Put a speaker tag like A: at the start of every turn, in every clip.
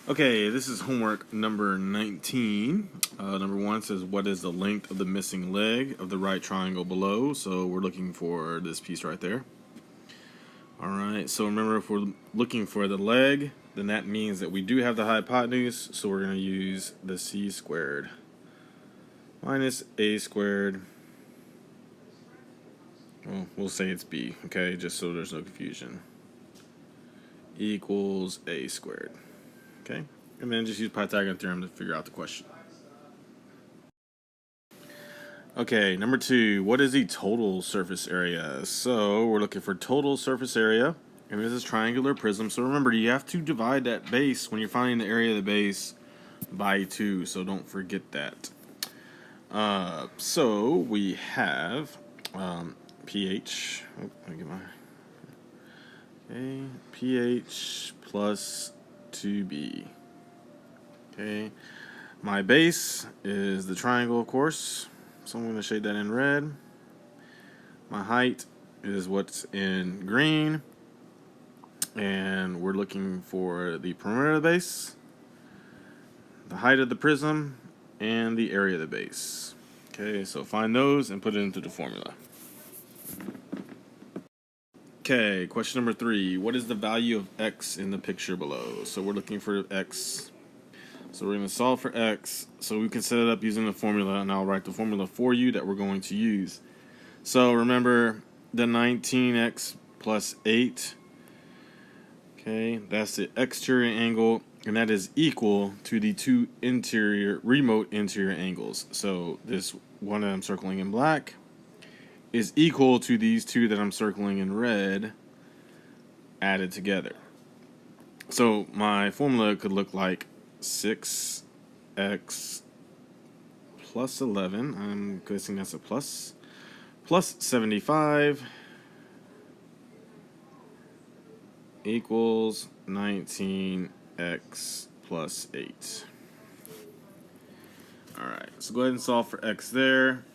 A: Okay, this is homework number 19. Number 1 says, what is the length of the missing leg of the right triangle below? So we're looking for this piece right there. Alright, so remember, if we're looking for the leg, then that means that we do have the hypotenuse, so we're going to use the c squared minus a squared. Well, we'll say it's b, okay, just so there's no confusion. Equals a squared. Okay, and then just use Pythagorean theorem to figure out the question. Okay, number 2, what is the total surface area? So we're looking for total surface area, and this is triangular prism. So remember, you have to divide that base when you're finding the area of the base by 2, so don't forget that. So we have pH. Oh, let me get my pH plus 2b. Okay, my base is the triangle, of course, so I'm going to shade that in red. My height is what's in green, and we're looking for the perimeter of the base, the height of the prism, and the area of the base. Okay, so find those and put it into the formula. Okay, question number 3. What is the value of x in the picture below? So we're looking for x. So we're going to solve for x. So we can set it up using the formula, and I'll write the formula for you that we're going to use. So remember the 19x plus 8. Okay, that's the exterior angle, and that is equal to the two remote interior angles. So this one that I'm circling in black is equal to these two that I'm circling in red added together. So my formula could look like 6x plus 11, I'm guessing that's a plus 75 equals 19x plus 8. Alright, so go ahead and solve for x there,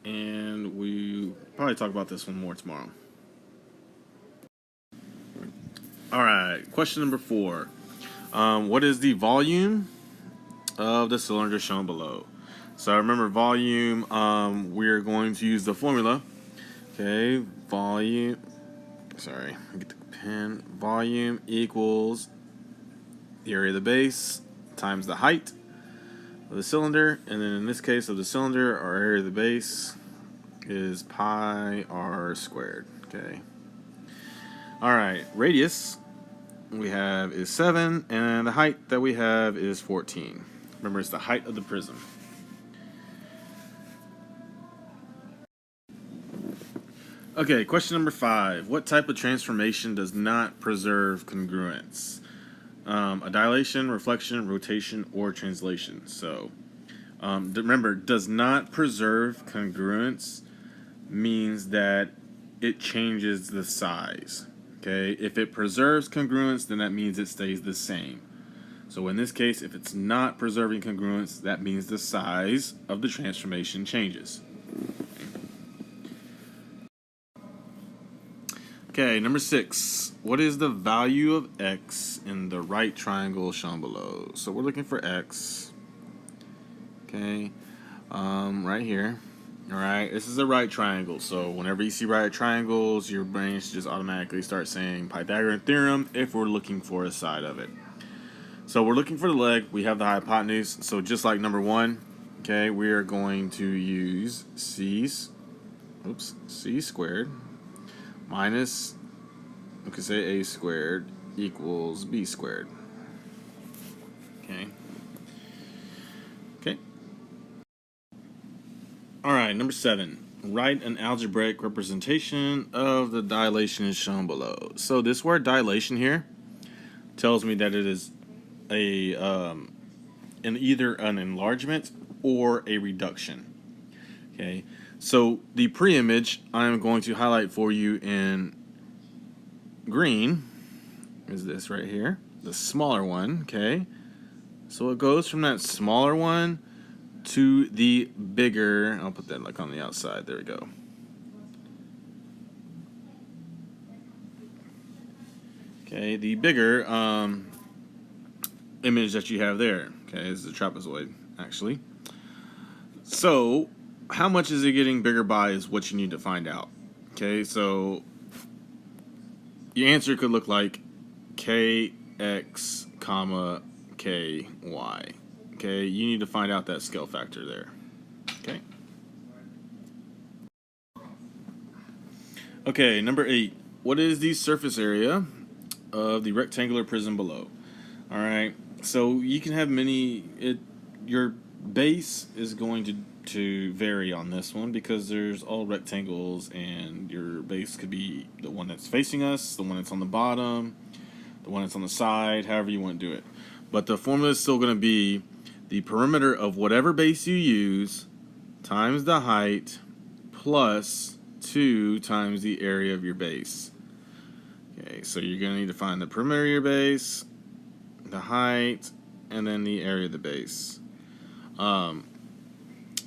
A: and we probably talk about this one more tomorrow. Alright, question number 4. What is the volume of the cylinder shown below? So remember, volume, we're going to use the formula. Okay, volume, sorry, get the pen. Volume equals the area of the base times the height of the cylinder, and then in this case of the cylinder, our area of the base is pi r squared. Okay. Alright, radius we have is 7, and the height that we have is 14. Remember, it's the height of the prism. Okay, question number 5. What type of transformation does not preserve congruence? A dilation, reflection, rotation, or translation. So, remember, does not preserve congruence means that it changes the size. Okay, if it preserves congruence, then that means it stays the same. So in this case, if it's not preserving congruence, that means the size of the transformation changes. Okay, number 6. What is the value of x in the right triangle shown below? So we're looking for x. Okay, right here. Alright, this is a right triangle, so whenever you see right triangles, your brain should just automatically start saying Pythagorean theorem if we're looking for a side of it. So we're looking for the leg, we have the hypotenuse, so just like number 1, okay, we are going to use c squared minus, we could say a squared equals b squared. Okay. Alright, number 7. Write an algebraic representation of the dilation shown below. So this word dilation here tells me that it is either an enlargement or a reduction. Okay, so the pre-image I'm going to highlight for you in green is this right here, the smaller one. Okay, so it goes from that smaller one to the bigger. I'll put that like on the outside. There we go. Okay, the bigger image that you have there. Okay, this is a trapezoid, actually. So, how much is it getting bigger by is what you need to find out. Okay, so your answer could look like kx comma ky. Okay, you need to find out that scale factor there. Okay. Okay, number 8. What is the surface area of the rectangular prism below? All right, so you can have your base is going to vary on this one because there's all rectangles, and your base could be the one that's facing us, the one that's on the bottom, the one that's on the side, however you want to do it. But the formula is still going to be the perimeter of whatever base you use times the height plus 2 times the area of your base. Okay, so you're going to need to find the perimeter of your base, the height, and then the area of the base.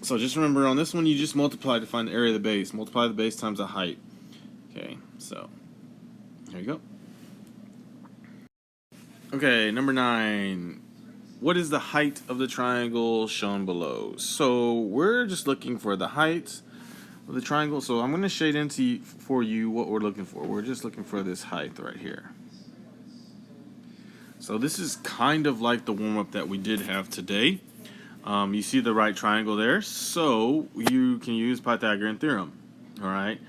A: So just remember, on this one, you just multiply to find the area of the base. Multiply the base times the height. Okay, so there you go. Okay, number 9. What is the height of the triangle shown below? So we're just looking for the height of the triangle. So I'm going to shade into for you what we're looking for. We're just looking for this height right here. So this is kind of like the warm-up that we did have today. You see the right triangle there, so you can use Pythagorean theorem. All right.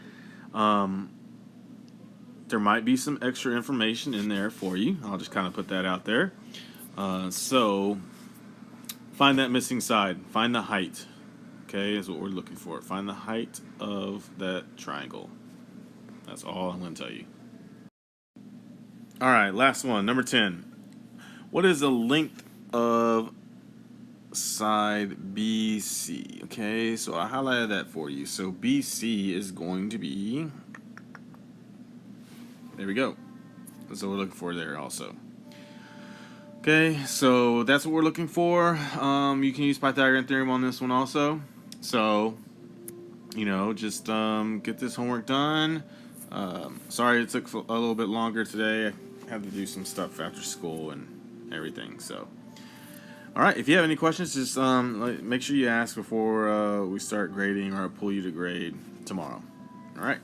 A: There might be some extra information in there for you. I'll just kind of put that out there. So find that missing side. Find the height. Okay, is what we're looking for. Find the height of that triangle. That's all I'm going to tell you. All right, last one, number 10. What is the length of side BC? Okay, so I highlighted that for you. So BC is going to be, there we go. That's what we're looking for there also. Okay, so that's what we're looking for. You can use Pythagorean theorem on this one also. So, just get this homework done. Sorry it took a little bit longer today. I had to do some stuff after school and everything. So, all right. If you have any questions, just make sure you ask before we start grading, or I'll pull you to grade tomorrow. All right.